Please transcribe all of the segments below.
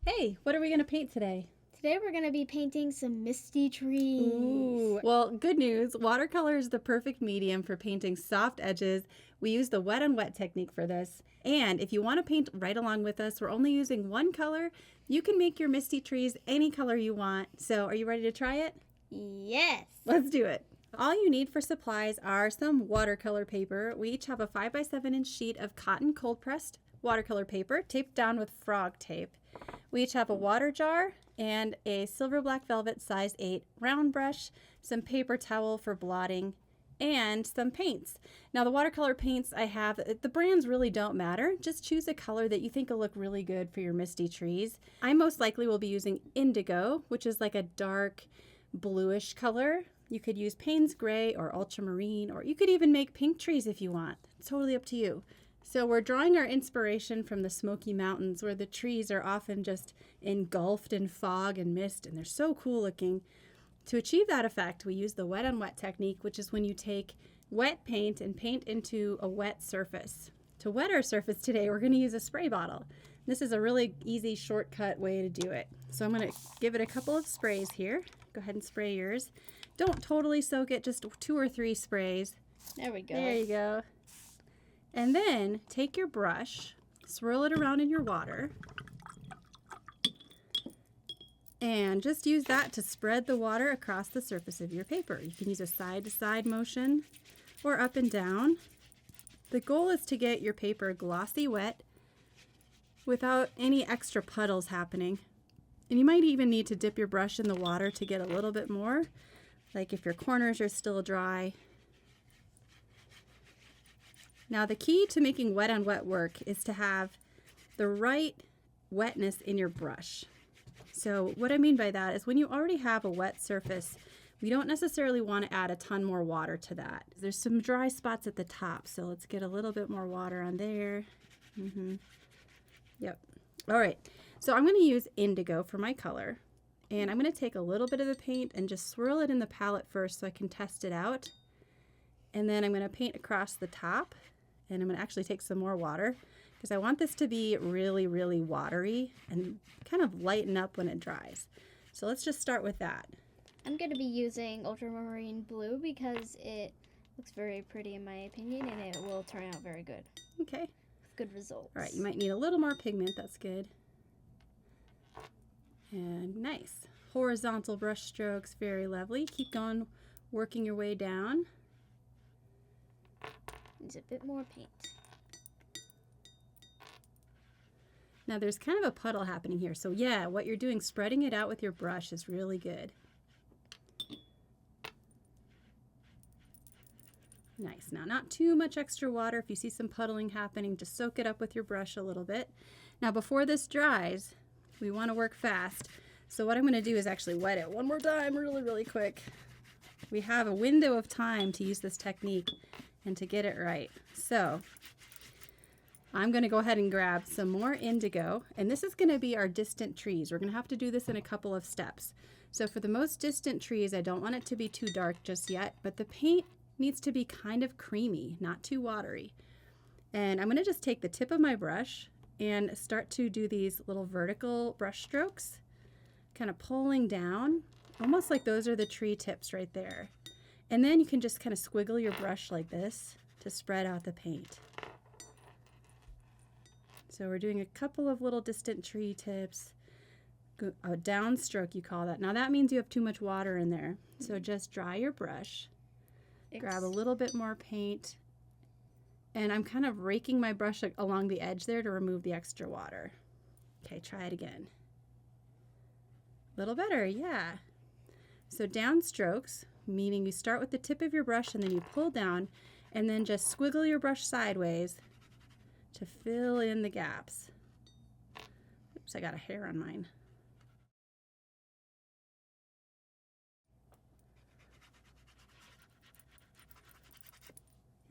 Hey, what are we going to paint today? Today we're going to be painting some misty trees. Ooh. Well, good news. Watercolor is the perfect medium for painting soft edges. We use the wet on wet technique for this. And if you want to paint right along with us, we're only using one color. You can make your misty trees any color you want. So are you ready to try it? Yes. Let's do it. All you need for supplies are some watercolor paper. We each have a 5x7 sheet of cotton cold pressed watercolor paper taped down with frog tape. We each have a water jar and a silver black velvet size 8 round brush, some paper towel for blotting, and some paints. Now the watercolor paints I have, the brands really don't matter. Just choose a color that you think will look really good for your misty trees. I most likely will be using Indigo, which is like a dark bluish color. You could use Payne's Gray or Ultramarine, or you could even make pink trees if you want. It's totally up to you. So we're drawing our inspiration from the Smoky Mountains, where the trees are often just engulfed in fog and mist, and they're so cool looking. To achieve that effect, we use the wet on wet technique, which is when you take wet paint and paint into a wet surface. To wet our surface today, we're going to use a spray bottle. This is a really easy shortcut way to do it. So I'm going to give it a couple of sprays here. Go ahead and spray yours. Don't totally soak it, just 2 or 3 sprays. There we go. There you go. And then take your brush, swirl it around in your water, and just use that to spread the water across the surface of your paper. You can use a side-to-side motion or up and down. The goal is to get your paper glossy wet without any extra puddles happening. And you might even need to dip your brush in the water to get a little bit more, like if your corners are still dry. Now the key to making wet on wet work is to have the right wetness in your brush. So what I mean by that is when you already have a wet surface, we don't necessarily want to add a ton more water to that. There's some dry spots at the top, so let's get a little bit more water on there. Yep. All right, so I'm going to use Indigo for my color, and I'm going to take a little bit of the paint and just swirl it in the palette first so I can test it out. And then I'm going to paint across the top. And I'm going to actually take some more water because I want this to be really, really watery and kind of lighten up when it dries. So let's just start with that. I'm going to be using ultramarine blue because it looks very pretty in my opinion, and it will turn out very good. Okay. With good results. All right, you might need a little more pigment. That's good. And nice. Horizontal brush strokes, very lovely. Keep going, working your way down. Needs a bit more paint. Now there's kind of a puddle happening here. So yeah, what you're doing, spreading it out with your brush is really good. Nice. Now not too much extra water. If you see some puddling happening, just soak it up with your brush a little bit. Now before this dries, we want to work fast. So what I'm going to do is actually wet it one more time really, really quick. We have a window of time to use this technique and to get it right. So I'm going to go ahead and grab some more Indigo, and this is going to be our distant trees. We're going to have to do this in a couple of steps. So for the most distant trees, I don't want it to be too dark just yet, but the paint needs to be kind of creamy, not too watery. And I'm going to just take the tip of my brush and start to do these little vertical brush strokes, kind of pulling down, almost like those are the tree tips right there. And then you can just kind of squiggle your brush like this to spread out the paint. So we're doing a couple of little distant tree tips. A downstroke, you call that. Now that means you have too much water in there. So just dry your brush, grab a little bit more paint, and I'm kind of raking my brush along the edge there to remove the extra water. Okay, try it again. A little better, yeah. So downstrokes, meaning you start with the tip of your brush and then you pull down and then just squiggle your brush sideways to fill in the gaps. Oops, I got a hair on mine.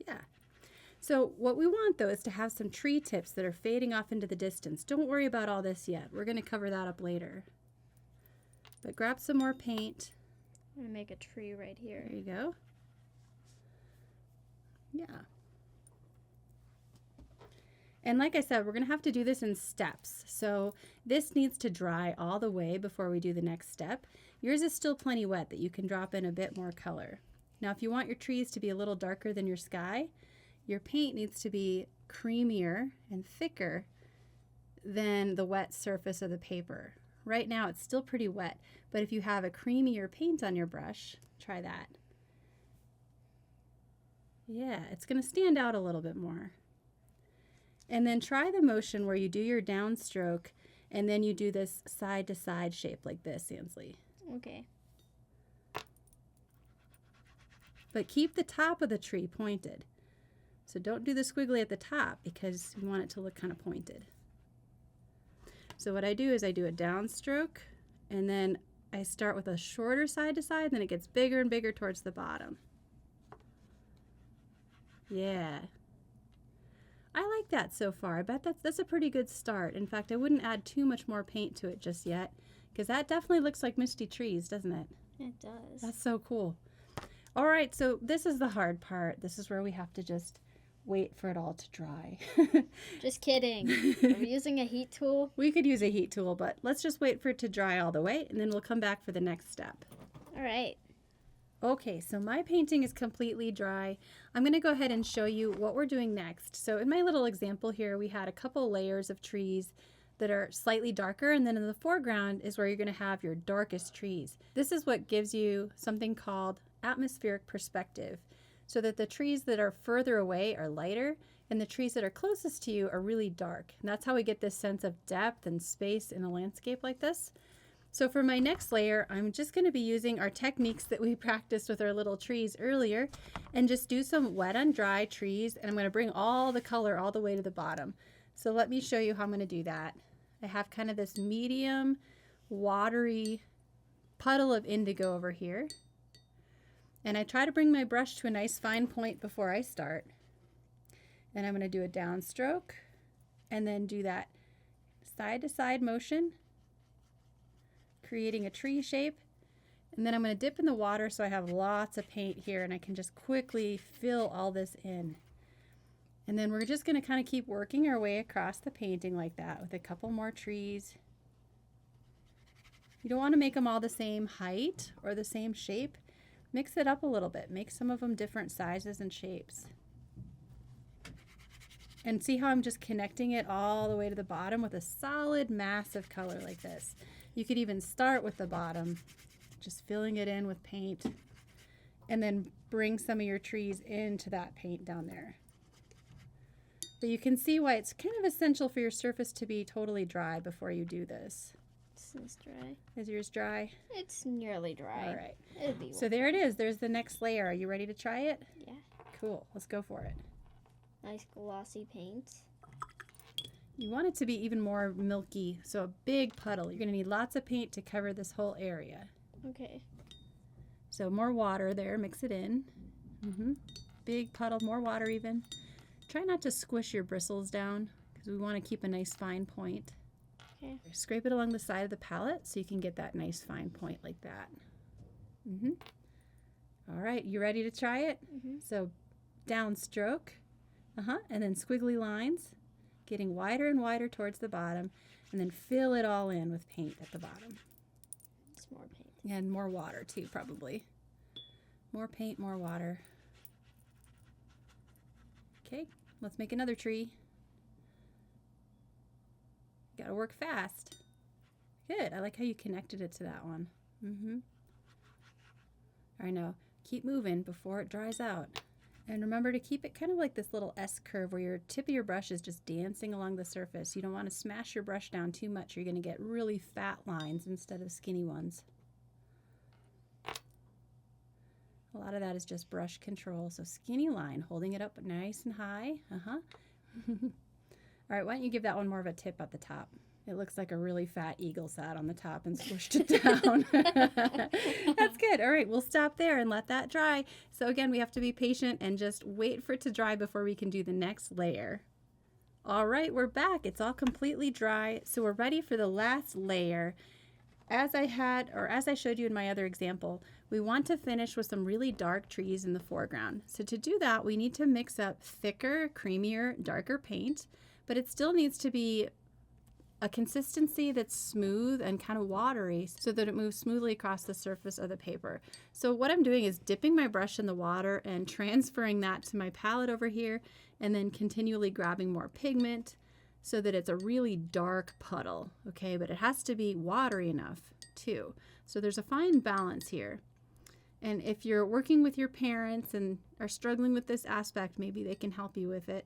Yeah. So what we want though is to have some tree tips that are fading off into the distance. Don't worry about all this yet. We're going to cover that up later. But grab some more paint. I'm going to make a tree right here. There you go. Yeah. And like I said, we're going to have to do this in steps. So this needs to dry all the way before we do the next step. Yours is still plenty wet that you can drop in a bit more color. Now, if you want your trees to be a little darker than your sky, your paint needs to be creamier and thicker than the wet surface of the paper. Right now, it's still pretty wet, but if you have a creamier paint on your brush, try that. Yeah, it's going to stand out a little bit more. And then try the motion where you do your downstroke and then you do this side to side shape like this, Ansley. Okay. But keep the top of the tree pointed. So don't do the squiggly at the top because you want it to look kind of pointed. So what I do is I do a downstroke and then I start with a shorter side to side, then it gets bigger and bigger towards the bottom. Yeah. I like that so far. I bet that's a pretty good start. In fact, I wouldn't add too much more paint to it just yet because that definitely looks like Misty trees, doesn't it? It does. That's so cool. All right, so this is the hard part. This is where we have to just wait for it all to dry. Just kidding. Are we using a heat tool? We could use a heat tool, but let's just wait for it to dry all the way and then we'll come back for the next step. All right. Okay, so my painting is completely dry. I'm going to go ahead and show you what we're doing next. So in my little example here, we had a couple layers of trees that are slightly darker, and then in the foreground is where you're going to have your darkest trees. This is what gives you something called atmospheric perspective, so that the trees that are further away are lighter, and the trees that are closest to you are really dark. And that's how we get this sense of depth and space in a landscape like this. So for my next layer, I'm just going to be using our techniques that we practiced with our little trees earlier and just do some wet on dry trees, and I'm going to bring all the color all the way to the bottom. So let me show you how I'm going to do that. I have kind of this medium watery puddle of indigo over here, and I try to bring my brush to a nice fine point before I start. And I'm going to do a downstroke and then do that side to side motion, creating a tree shape, and then I'm going to dip in the water so I have lots of paint here and I can just quickly fill all this in. And then we're just going to kind of keep working our way across the painting like that with a couple more trees. You don't want to make them all the same height or the same shape. Mix it up a little bit. Make some of them different sizes and shapes. And see how I'm just connecting it all the way to the bottom with a solid mass of color like this. You could even start with the bottom, just filling it in with paint, and then bring some of your trees into that paint down there. But you can see why it's kind of essential for your surface to be totally dry before you do this. This is dry. Is yours dry? It's nearly dry. All right. It'll be So there it is. There's the next layer. Are you ready to try it? Yeah. Cool. Let's go for it. Nice glossy paint. You want it to be even more milky, so a big puddle. You're going to need lots of paint to cover this whole area. Okay. So more water there. Mix it in. Big puddle, more water even. Try not to squish your bristles down because we want to keep a nice fine point. Okay. Scrape it along the side of the palette so you can get that nice fine point like that. All right, you ready to try it? So downstroke, and then squiggly lines, getting wider and wider towards the bottom, and then fill it all in with paint at the bottom. It's more paint. And more water too, probably. More paint, more water. Okay, let's make another tree. Gotta work fast. Good, I like how you connected it to that one. All right, now keep moving before it dries out. And remember to keep it kind of like this little S curve where your tip of your brush is just dancing along the surface. You don't want to smash your brush down too much. You're going to get really fat lines instead of skinny ones. A lot of that is just brush control. So skinny line, holding it up nice and high. All right, why don't you give that one more of a tip at the top? It looks like a really fat eagle sat on the top and squished it down. That's good. All right, we'll stop there and let that dry. So again, we have to be patient and just wait for it to dry before we can do the next layer. All right, we're back. It's all completely dry. So we're ready for the last layer. As I showed you in my other example, we want to finish with some really dark trees in the foreground. So to do that, we need to mix up thicker, creamier, darker paint. but it still needs to be a consistency that's smooth and kind of watery so that it moves smoothly across the surface of the paper. So what I'm doing is dipping my brush in the water and transferring that to my palette over here, and then continually grabbing more pigment so that it's a really dark puddle, okay? But it has to be watery enough too. So there's a fine balance here. And if you're working with your parents and are struggling with this aspect, maybe they can help you with it.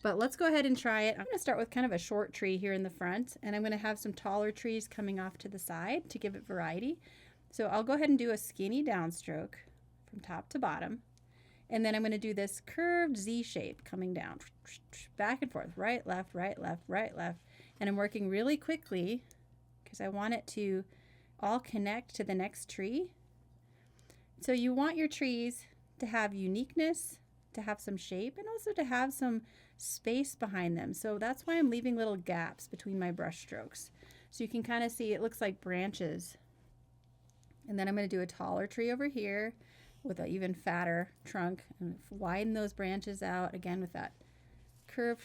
But let's go ahead and try it. I'm going to start with kind of a short tree here in the front, and I'm going to have some taller trees coming off to the side to give it variety. So I'll go ahead and do a skinny downstroke from top to bottom. And then I'm going to do this curved Z shape coming down, back and forth, right, left, right, left, right, left. And I'm working really quickly because I want it to all connect to the next tree. So you want your trees to have uniqueness, to have some shape, and also to have some space behind them. So that's why I'm leaving little gaps between my brush strokes. So you can kind of see it looks like branches. And then I'm going to do a taller tree over here with an even fatter trunk and widen those branches out again with that curve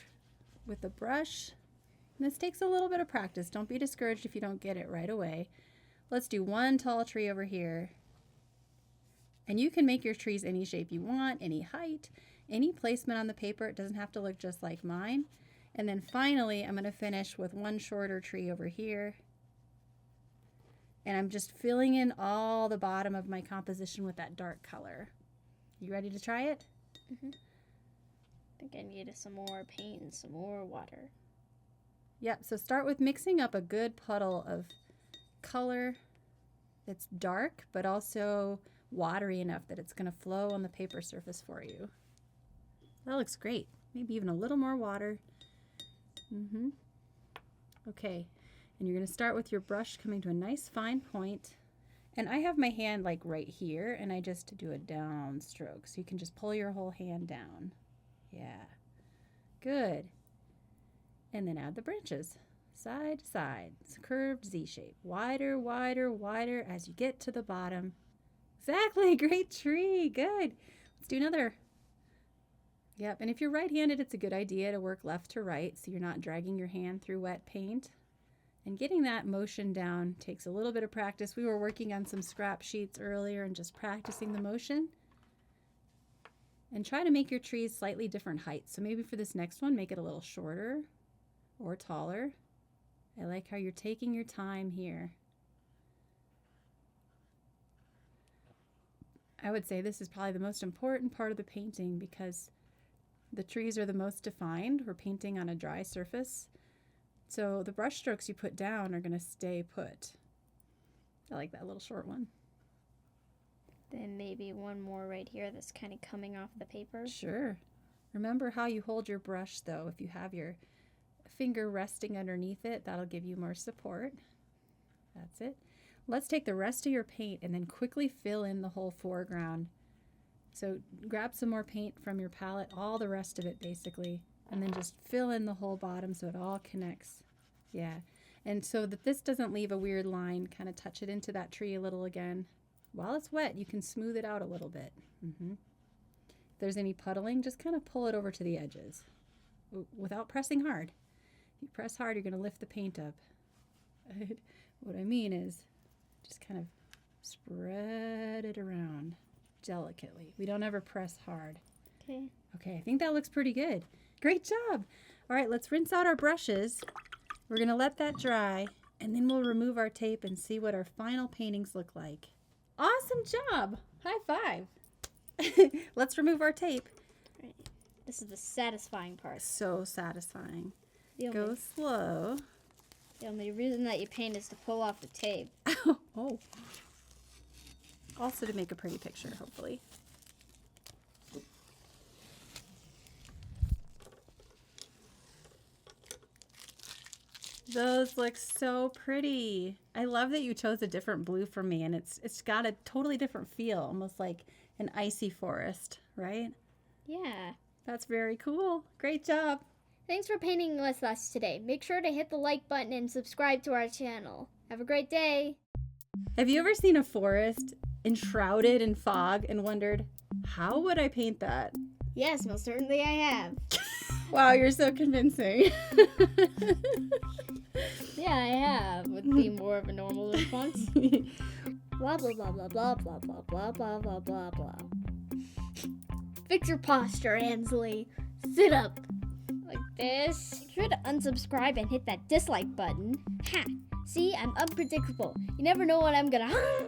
with the brush. And this takes a little bit of practice. Don't be discouraged if you don't get it right away. Let's do one tall tree over here. And you can make your trees any shape you want, any height, any placement on the paper. It doesn't have to look just like mine. And then finally, I'm going to finish with one shorter tree over here. And I'm just filling in all the bottom of my composition with that dark color. You ready to try it? Mm-hmm. I think I need some more paint and some more water. Yep, so start with mixing up a good puddle of color that's dark, but also watery enough that it's going to flow on the paper surface for you. That looks great. Maybe even a little more water. Okay, and you're going to start with your brush coming to a nice fine point. And I have my hand like right here, and I just do a down stroke. So you can just pull your whole hand down. Yeah, good. And then add the branches, side to side. It's a curved Z shape. Wider, wider, wider as you get to the bottom. Exactly, great tree, good. Let's do another. Yep, and if you're right-handed, it's a good idea to work left to right so you're not dragging your hand through wet paint. And getting that motion down takes a little bit of practice. We were working on some scrap sheets earlier and just practicing the motion. And try to make your trees slightly different heights. So maybe for this next one, make it a little shorter or taller. I like how you're taking your time here. I would say this is probably the most important part of the painting because the trees are the most defined. We're painting on a dry surface. So the brush strokes you put down are going to stay put. I like that little short one. Then maybe one more right here that's kind of coming off the paper. Sure. Remember how you hold your brush though. If you have your finger resting underneath it, that'll give you more support. That's it. Let's take the rest of your paint and then quickly fill in the whole foreground. So grab some more paint from your palette, all the rest of it basically, and then just fill in the whole bottom so it all connects. Yeah, and so that this doesn't leave a weird line, kind of touch it into that tree a little again. While it's wet, you can smooth it out a little bit. If there's any puddling, just kind of pull it over to the edges without pressing hard. If you press hard, you're going to lift the paint up. What I mean is just kind of spread it around delicately. We don't ever press hard. Okay. Okay, I think that looks pretty good. Great job. All right, let's rinse out our brushes. We're going to let that dry, and then we'll remove our tape and see what our final paintings look like. Awesome job. High five. Let's remove our tape. Right. This is the satisfying part. So satisfying. Go slow. The only reason that you paint is to pull off the tape. Oh. Also to make a pretty picture, hopefully. Those look so pretty. I love that you chose a different blue from me, and it's got a totally different feel, almost like an icy forest, right? Yeah. That's very cool. Great job. Thanks for painting with us today. Make sure to hit the like button and subscribe to our channel. Have a great day. Have you ever seen a forest enshrouded in fog and wondered, how would I paint that? Yes, most certainly I have. Wow, you're so convincing. Yeah, I have. Would be more of a normal response. Blah blah blah blah blah blah blah blah blah blah blah blah. Fix your posture, Ansley. Sit up. Like this. Make sure to unsubscribe and hit that dislike button. Ha! See, I'm unpredictable. You never know what I'm gonna